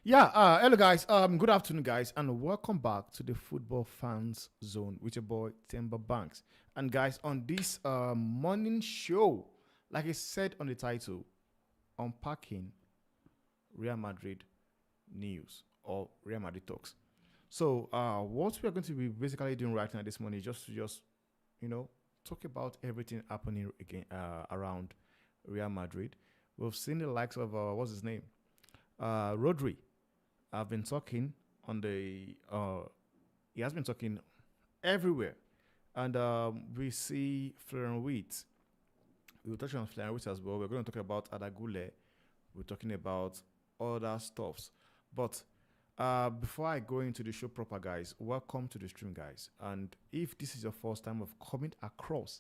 Yeah, hello guys. Good afternoon, guys, and welcome back to the Football Fans Zone with your boy Timber Banks. And guys, on this morning show, like I said on the title, unpacking Real Madrid news or Real Madrid talks. So, what we are going to be basically doing right now this morning is just you know talk about everything happening again around Real Madrid. We've seen the likes of what's his name, Rodri. I've been talking on the he has been talking everywhere, and we see Florian Wirtz. We'll touch on Florian Wirtz as well. We're going to talk about Arda Güler. We're talking about other stuffs, but before I go into the show proper, guys, welcome to the stream, guys. And if this is your first time of coming across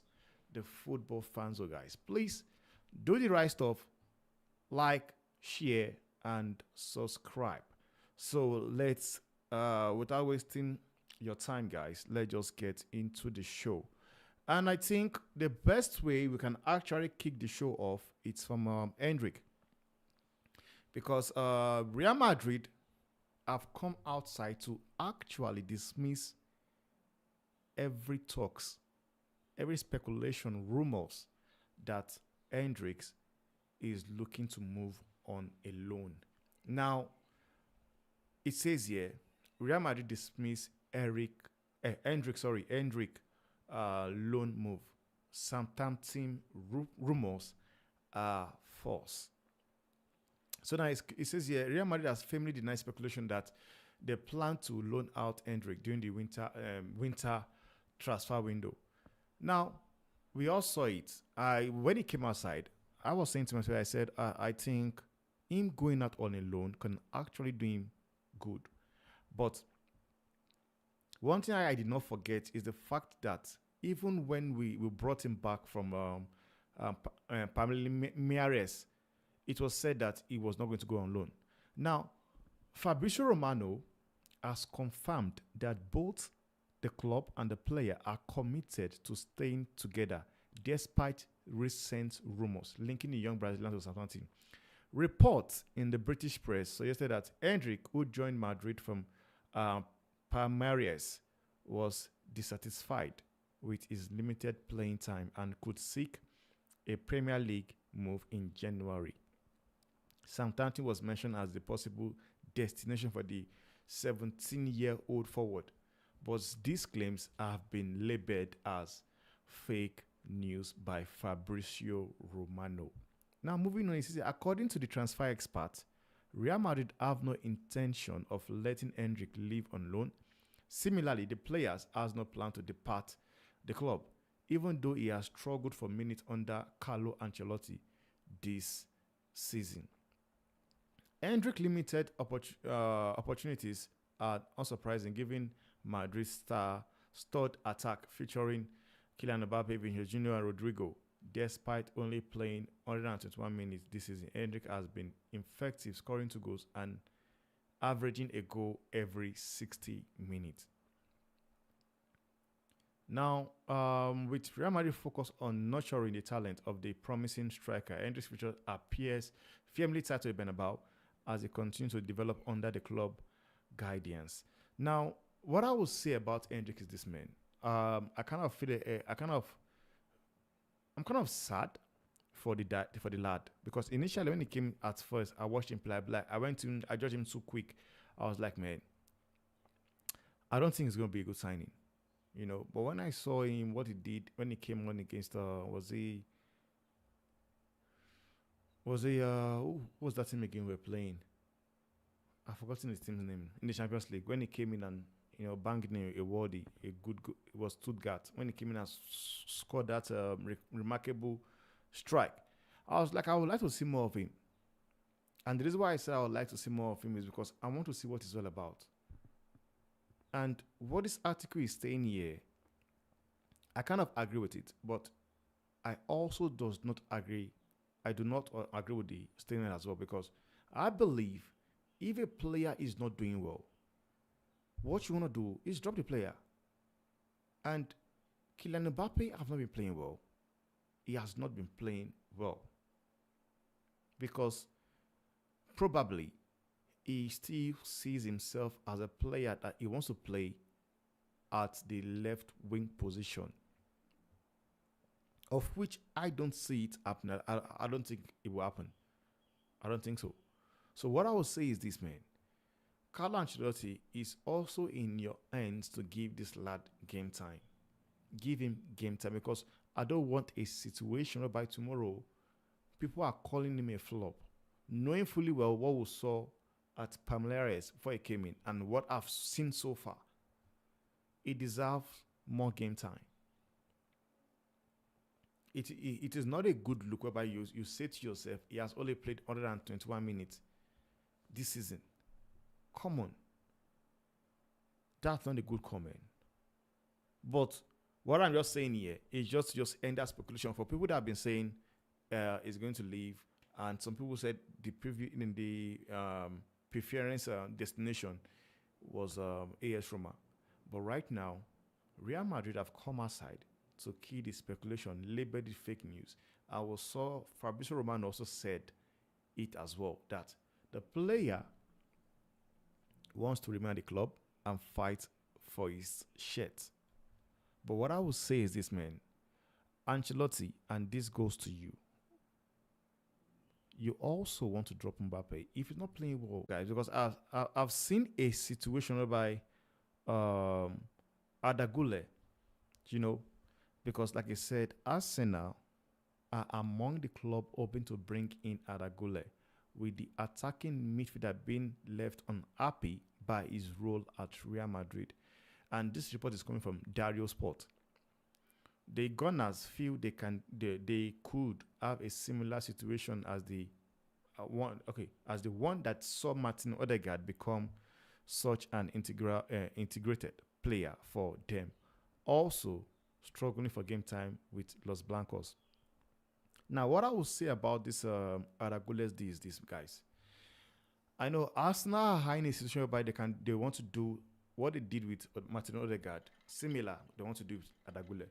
the football fans, guys, please do the right stuff, like, share, and subscribe. So let's, without wasting your time, guys, let's just get into the show. And I think the best way we can actually kick the show off is from Endrick, because Real Madrid have come outside to actually dismiss every talks, every speculation, rumors that Hendricks is looking to move on a loan. Now, it says here, Real Madrid dismiss Endrick loan move. Southampton rumors are false. So now it says here, Real Madrid has firmly denied speculation that they plan to loan out Endrick during the winter transfer window. Now, we all saw it. When he came outside, I was saying to myself, I said, I think him going out on a loan can actually do him good. But one thing I did not forget is the fact that even when we brought him back from Palmeiras, it was said that he was not going to go on loan. Now, Fabrizio Romano has confirmed that both the club and the player are committed to staying together despite recent rumors linking the young Brazilian to Southampton. Reports in the British press suggested that Endrick, who joined Madrid from Palmeiras, was dissatisfied with his limited playing time and could seek a Premier League move in January. Southampton was mentioned as the possible destination for the 17-year-old forward, but these claims have been labeled as fake news by Fabrizio Romano. Now, moving on, according to the transfer expert, Real Madrid have no intention of letting Endrick leave on loan. Similarly, the players has no plan to depart the club, even though he has struggled for minutes under Carlo Ancelotti this season. Endrick limited opportunities are unsurprising, given Madrid's stud attack featuring Kylian Mbappe, Vinicius Junior, and Rodrigo. Despite only playing 121 minutes this season, Endrick has been effective, scoring 2 goals and averaging a goal every 60 minutes. Now, with Real Madrid focus on nurturing the talent of the promising striker, Endrick's future appears firmly tied to Bernabéu as he continues to develop under the club guidance. Now, what I will say about Endrick is this, man. I kind of feel I'm kind of sad for the lad, because initially when he came at first, I watched him play. I judged him too quick. I was like, man, I don't think it's going to be a good signing, you know. But when I saw him, what he did when he came on against who was that team again we were playing? I've forgotten his team's name in the Champions League. When he came in and banged in a wordy, a good goal, it was Stuttgart. When he came in and scored that remarkable strike, I was like, I would like to see more of him. And the reason why I said I would like to see more of him is because I want to see what he's all about. And what this article is saying here, I kind of agree with it, but I also do not agree with the statement as well, because I believe if a player is not doing well, what you want to do is drop the player. And Kylian Mbappe have not been playing well. He has not been playing well. Because probably he still sees himself as a player that he wants to play at the left wing position, of which I don't see it happening. I don't think it will happen. I don't think so. So what I will say is this, man. Carlo Ancelotti is also in your hands to give this lad game time. Give him game time because I don't want a situation whereby tomorrow people are calling him a flop, knowing fully well what we saw at Palmeiras before he came in and what I've seen so far. He deserves more game time. It is not a good look whereby you say to yourself, he has only played 121 minutes this season. Come on. That's not a good comment. But what I'm just saying here is just end that speculation for people that have been saying is going to leave, and some people said the preview in the preference destination was AS Roma. But right now, Real Madrid have come outside to kill the speculation, labeled it fake news. I saw Fabrizio Romano also said it as well, that the player wants to remain at the club and fight for his shirt. But what I would say is this, man. Ancelotti, and this goes to you. You also want to drop Mbappe if he's not playing well, guys, because I've seen a situation whereby Arda Güler, because like I said, Arsenal are among the club hoping to bring in Arda Güler, with the attacking midfielder being left unhappy by his role at Real Madrid. And this report is coming from Dario Sport. The Gunners feel they could have a similar situation as the one that saw Martin Odegaard become such an integrated player for them. Also struggling for game time with Los Blancos. Now, what I will say about this Arda Güler is this, guys. I know Arsenal are in a situation whereby they want to do what they did with Martin Odegaard. Similar, they want to do with Arda Güler.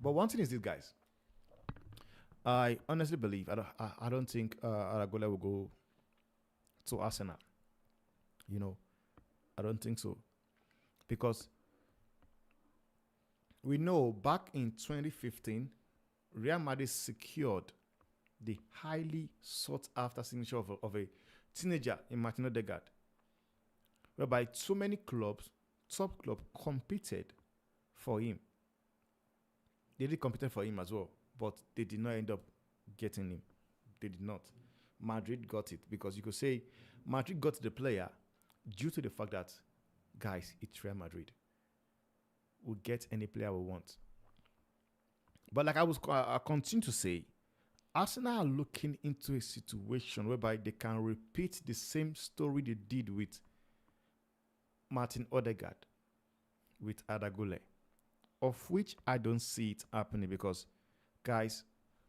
But one thing is this, guys. I honestly believe I don't think Arda Güler will go to Arsenal. I don't think so, because we know back in 2015, Real Madrid secured the highly sought-after signature of a teenager in Martin Odegaard, whereby so many clubs, top clubs, competed for him. They did compete for him as well, but they did not end up getting him. They did not. Madrid got it, because you could say Madrid got the player due to the fact that, guys, it's Real Madrid. We'll get any player we want. But like I continue to say, Arsenal are looking into a situation whereby they can repeat the same story they did with Martin Odegaard, with Arda Güler, of which I don't see it happening because, guys,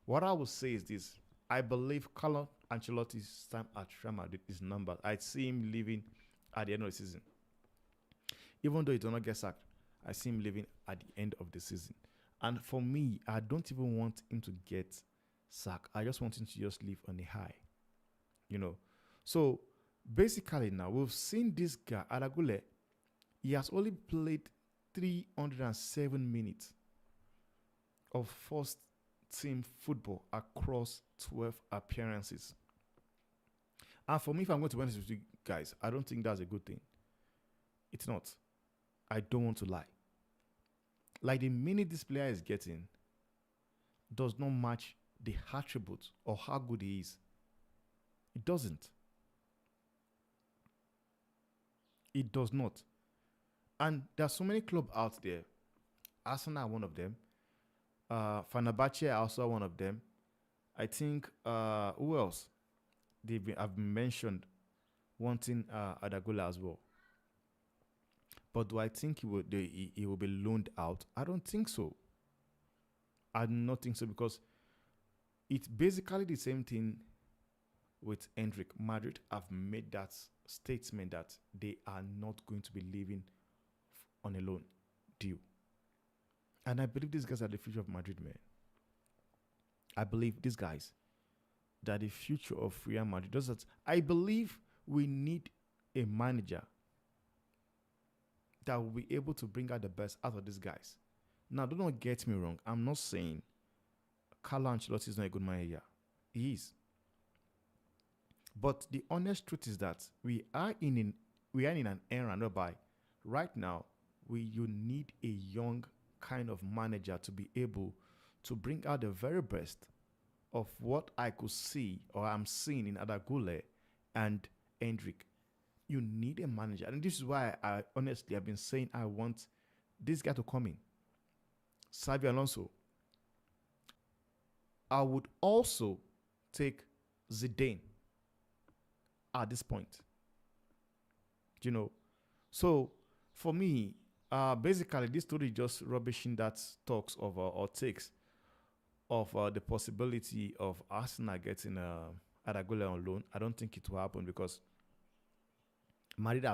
what I will say is this. I believe Carlo Ancelotti's time at Real Madrid is numbered. I see him leaving at the end of the season. Even though he does not get sacked, I see him leaving at the end of the season. And for me, I don't even want him to get sacked. I just want him to just leave on a high. So basically now, we've seen this guy, Arda Güler. He has only played 307 minutes of first team football across 12 appearances. And for me, if I'm going to be honest with you guys, I don't think that's a good thing. It's not. I don't want to lie. Like, the minute this player is getting does not match the attributes or how good he is. It doesn't. It does not. And there are so many clubs out there. Arsenal are one of them. Fenerbahce are also one of them. I think, who else? I've been mentioned wanting Arda Güler as well. But do I think he will be loaned out? I don't think so. I do not think so, because it's basically the same thing with Endrick. Madrid have made that statement that they are not going to be leaving on a loan deal. And I believe these guys are the future of Madrid, man. I believe these guys that the future of Real Madrid does that. I believe we need a manager that will be able to bring out the best out of these guys. Now, do not get me wrong. I'm not saying Carlo Ancelotti is not a good manager. He is. But the honest truth is that we are in an era whereby right now you need a young kind of manager to be able to bring out the very best of what I could see or I'm seeing in Arda Güler and Endrick. You need a manager. And this is why I honestly have been saying I want this guy to come in. Xabi Alonso. I would also take Zidane at this point. You know. So for me, basically this story is just rubbishing that talks of or takes of the possibility of Arsenal getting Arda Güler on loan. I don't think it will happen because Madrid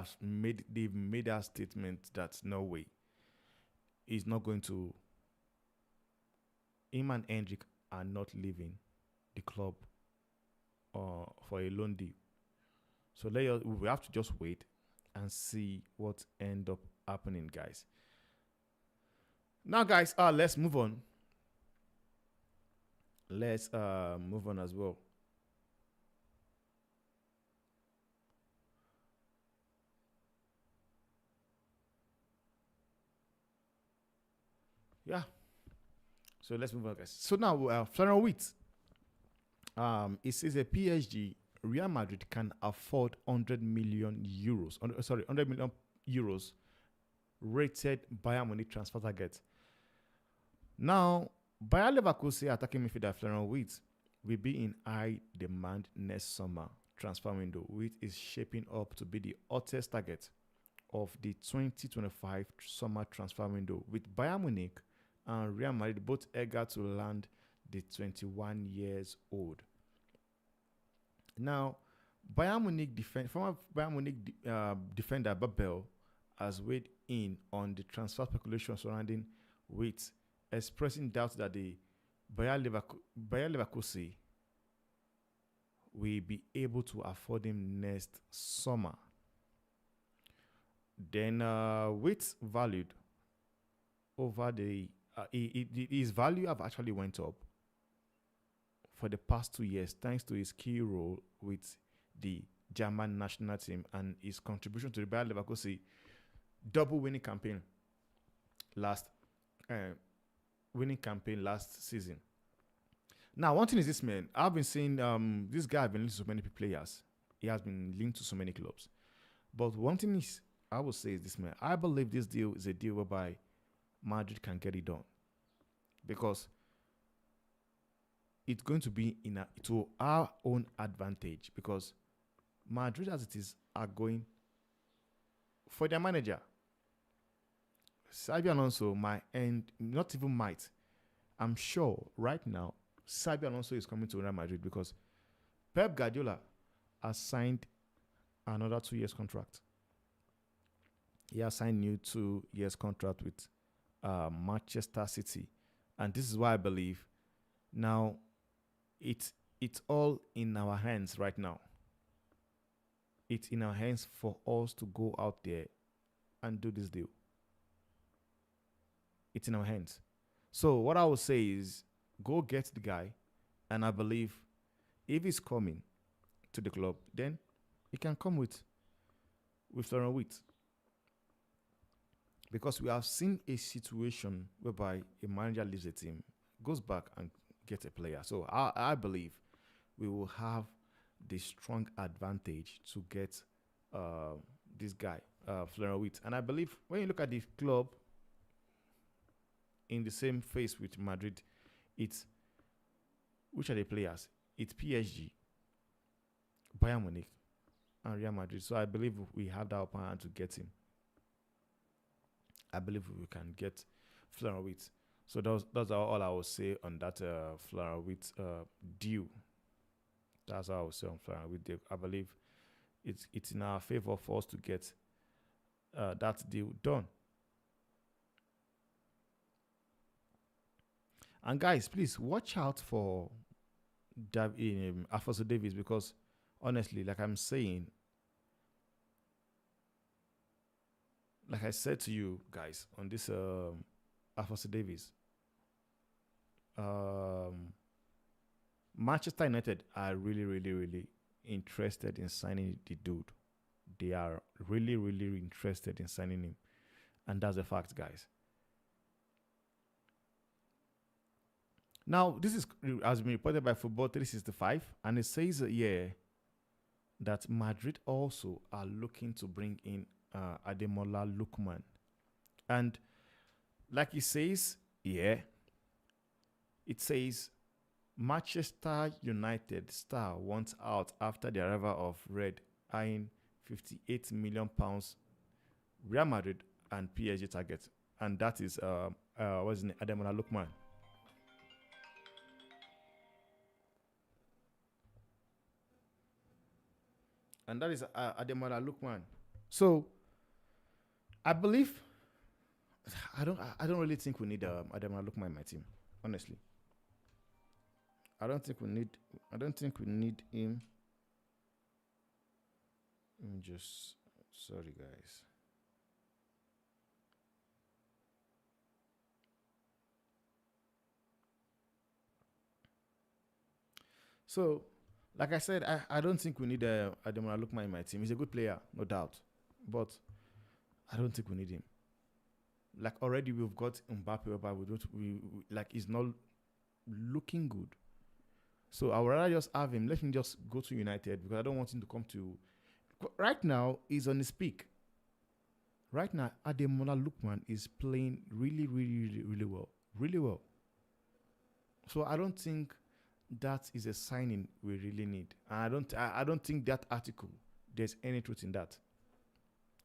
they've made that statement that no way he's not going to. Him and Endrick are not leaving the club for a loan deal. So we have to just wait and see what end up happening, guys. Now, guys, let's move on. Let's move on as well. Yeah. So let's move on, guys. So now, Florian Wirtz. It says a PSG Real Madrid can afford 100 million euros. 100 million euros rated Bayern Munich transfer target. Now, Bayer Leverkusen attacking midfielder Florian Wirtz will be in high demand next summer transfer window, which is shaping up to be the hottest target of the 2025 summer transfer window, with Bayern Munich and Real Madrid both eager to land the 21 years old. Now, former Bayern Munich defender Babel has weighed in on the transfer speculation surrounding Wirtz, expressing doubt that the Bayer Leverkusen will be able to afford him next summer. Then Wirtz valued over his value have actually went up for the past 2 years thanks to his key role with the German national team and his contribution to the Bayer Leverkusen double winning campaign last season. Now, one thing is this, man. I've been seeing this guy has been linked to so many players. He has been linked to so many clubs. But one thing is, I would say is this, man. I believe this deal is a deal whereby Madrid can get it done, because it's going to be to our own advantage, because Madrid, as it is, are going for their manager. Xabi Alonso might, and not even might, I'm sure right now, Xabi Alonso is coming to Real Madrid because Pep Guardiola has signed another 2 years contract. He has signed new 2 years contract with Manchester City, and this is why I believe now it's all in our hands right now. It's in our hands for us to go out there and do this deal. It's in our hands. So what I would say is go get the guy, and I believe if he's coming to the club, then he can come with Florian Wirtz. Because we have seen a situation whereby a manager leaves a team, goes back and gets a player. So I believe we will have the strong advantage to get this guy, Florian Wirtz. And I believe when you look at the club in the same phase with Madrid, which are the players? It's PSG, Bayern Munich, and Real Madrid. So I believe we have that upper hand to get him. I believe we can get Florian Wirtz. So that's all I will say on that Florian Wirtz deal. That's all I will say on Florian Wirtz deal. I believe it's in our favor for us to get that deal done. And guys, please watch out for Alfonso Davies, because honestly, like I'm saying, like I said to you guys on this Alfonso Davies, um, Manchester United are really, really, really interested in signing the dude. They are really, really interested in signing him, and that's a fact, guys. Now, this is has been reported by Football 365, and it says here that Madrid also are looking to bring in Ademola Lookman. And like it says here, it says Manchester United star wants out after the arrival of Red, eyeing £58 million Real Madrid and PSG target. And that is what's his name? Ademola Lookman. And that is Ademola Lookman. So I believe I don't really think we need Ademola Lookman in my team. Honestly, I don't think we need. I don't think we need him. I'm just sorry, guys. So, like I said, I don't think we need Ademola Lookman in my team. He's a good player, no doubt, but I don't think we need him. Like already we've got Mbappe, but we like he's not looking good. So I would rather just have him. Let him just go to United because I don't want him to come to. Right now, he's on his peak. Right now, Ademola Lookman is playing really, really, really, really well. Really well. So I don't think that is a signing we really need. And I don't think that article, there's any truth in that.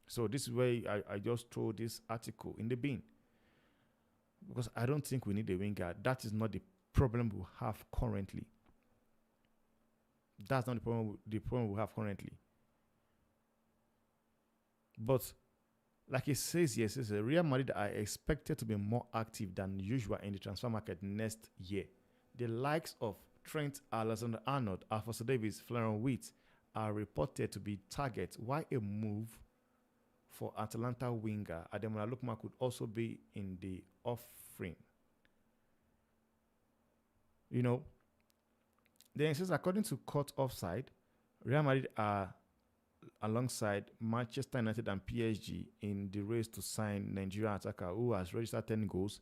So this is where I just throw this article in the bin. Because I don't think we need a winger. That is not the problem we have currently. That's not the problem we have currently. But like it says here, it says Real Madrid are expected to be more active than usual in the transfer market next year. The likes of Trent Alexander-Arnold, Alfonso Davies, Florian Wirtz are reported to be targets, while a move for Atalanta winger Ademola Lookman could also be in the offering. You know, then it says according to Court Offside, Real Madrid are alongside Manchester United and PSG in the race to sign Nigerian attacker who has registered 10 goals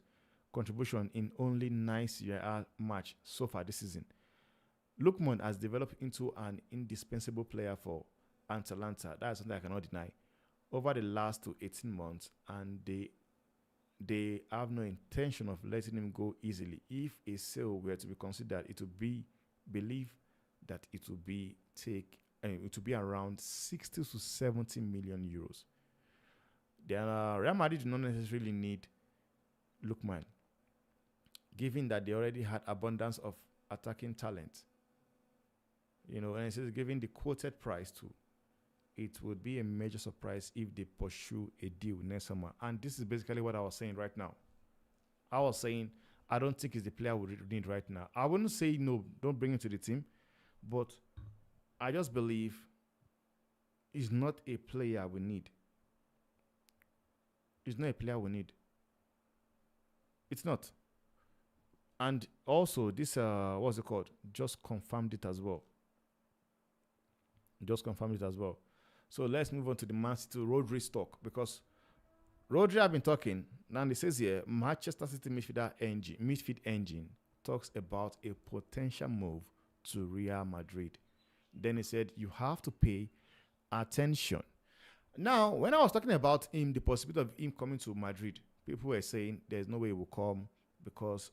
contribution in only 9 Serie A match so far this season. Lookman has developed into an indispensable player for Atalanta. That is something I cannot deny. Over the last 18 months, and they have no intention of letting him go easily. If a sale were to be considered, it would be believed that it would be around 60 to 70 million euros. Real Madrid do not necessarily need Lookman, given that they already had abundance of attacking talent. And it says given the quoted price too, it would be a major surprise if they pursue a deal next summer. And this is basically what I was saying right now. I was saying I don't think it's the player we need right now. I wouldn't say no, don't bring him to the team, but I just believe he's not a player we need. He's not a player we need. It's not. And also, this, what's it called? Just confirmed it as well. So let's move on to the Man City Rodri stock, because Rodri have been talking. Now it says here, Manchester City midfield engine talks about a potential move to Real Madrid. Then he said, you have to pay attention. Now, when I was talking about him, the possibility of him coming to Madrid, people were saying there's no way he will come because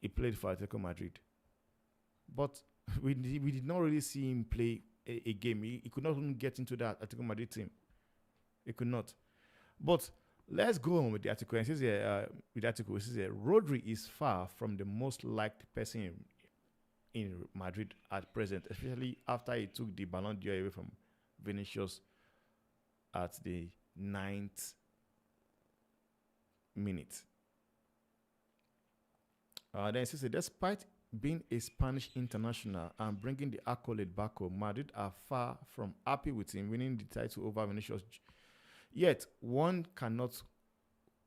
he played for Atletico Madrid. But we did not really see him play a game. He could not even get into that Atletico Madrid team. He could not. But let's go on with the article. It says here, Rodri is far from the most liked person in Madrid at present, especially after he took the Ballon d'Or away from Vinicius at the 9th minute. Then it says, despite being a Spanish international and bringing the accolade back home, Madrid are far from happy with him winning the title over Vinicius. Yet, one cannot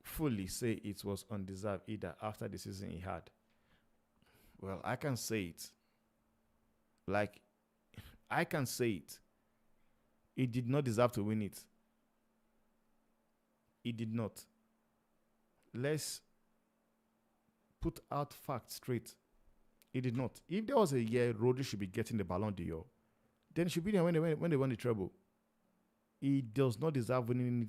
fully say it was undeserved either after the season he had. Well, I can say it. Like, I can say it. He did not deserve to win it. He did not. Let's put out facts straight. He did not. If there was a year Rodri should be getting the Ballon d'Or, then it should be there when they won the treble. He does not deserve winning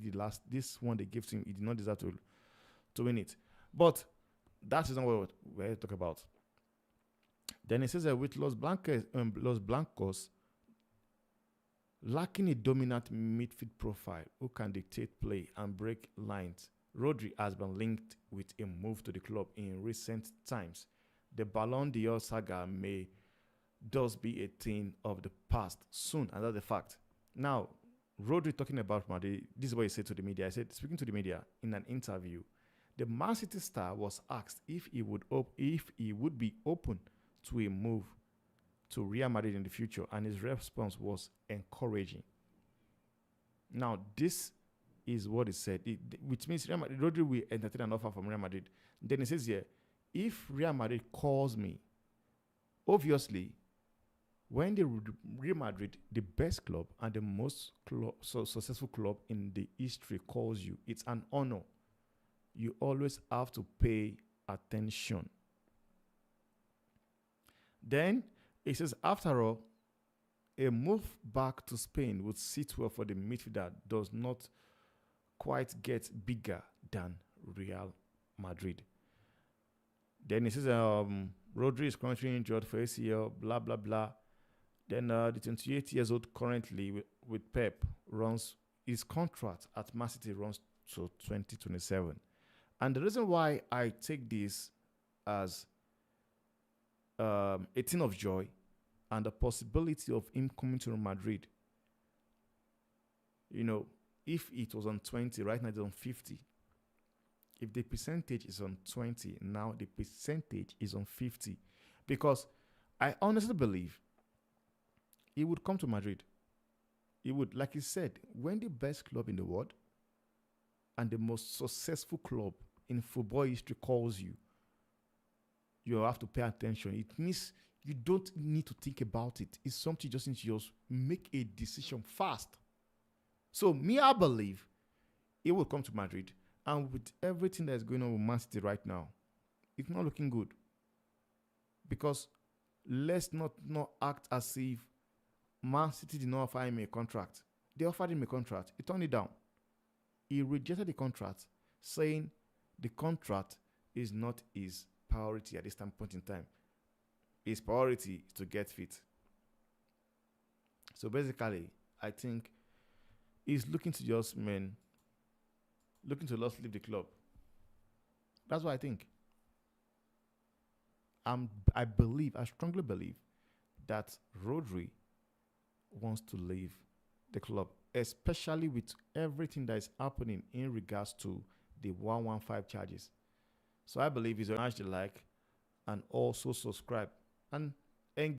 this one they gave to him. He did not deserve to win it. But that is not what we're talking about. Then it says that with Los Blancos lacking a dominant midfield profile who can dictate play and break lines, Rodri has been linked with a move to the club in recent times. The Ballon d'Or saga may thus be a thing of the past soon, and that's the fact. Now, Rodri talking about Madrid, this is what he said to the media. I said, speaking to the media in an interview, the Man City star was asked if he would be open to a move to Real Madrid in the future, and his response was encouraging. Now, this is what he said, which means Rodri will entertain an offer from Real Madrid. Then he says here, if Real Madrid calls me, obviously, when the Real Madrid, the best club and the most successful club in the history, calls you, it's an honor. You always have to pay attention. Then it says, after all, a move back to Spain would sit well for the midfielder does not quite get bigger than Real Madrid. Then it says, Rodri is currently injured for ACL, blah, blah, blah. Then the 28 years old currently with Pep runs, his contract at Man City runs to 2027. And the reason why I take this as a thing of joy and the possibility of him coming to Real Madrid, if it was on 20, right now it's on 50. If the percentage is on 20, now the percentage is on 50. Because I honestly believe he would come to Madrid. He would, like he said, when the best club in the world and the most successful club in football history calls you, you have to pay attention. It means you don't need to think about it. It's something you just need to just make a decision fast. So I believe he will come to Madrid. And with everything that is going on with Man City right now, it's not looking good. Because let's not act as if Man City did not offer him a contract. They offered him a contract. He turned it down. He rejected the contract, saying the contract is not his priority at this point in time. His priority is to get fit. So basically, I think he's looking to just leave the club. That's what I think. I strongly believe that Rodri wants to leave the club, especially with everything that is happening in regards to the 115 charges. So I believe he's going to smash the like and also subscribe. And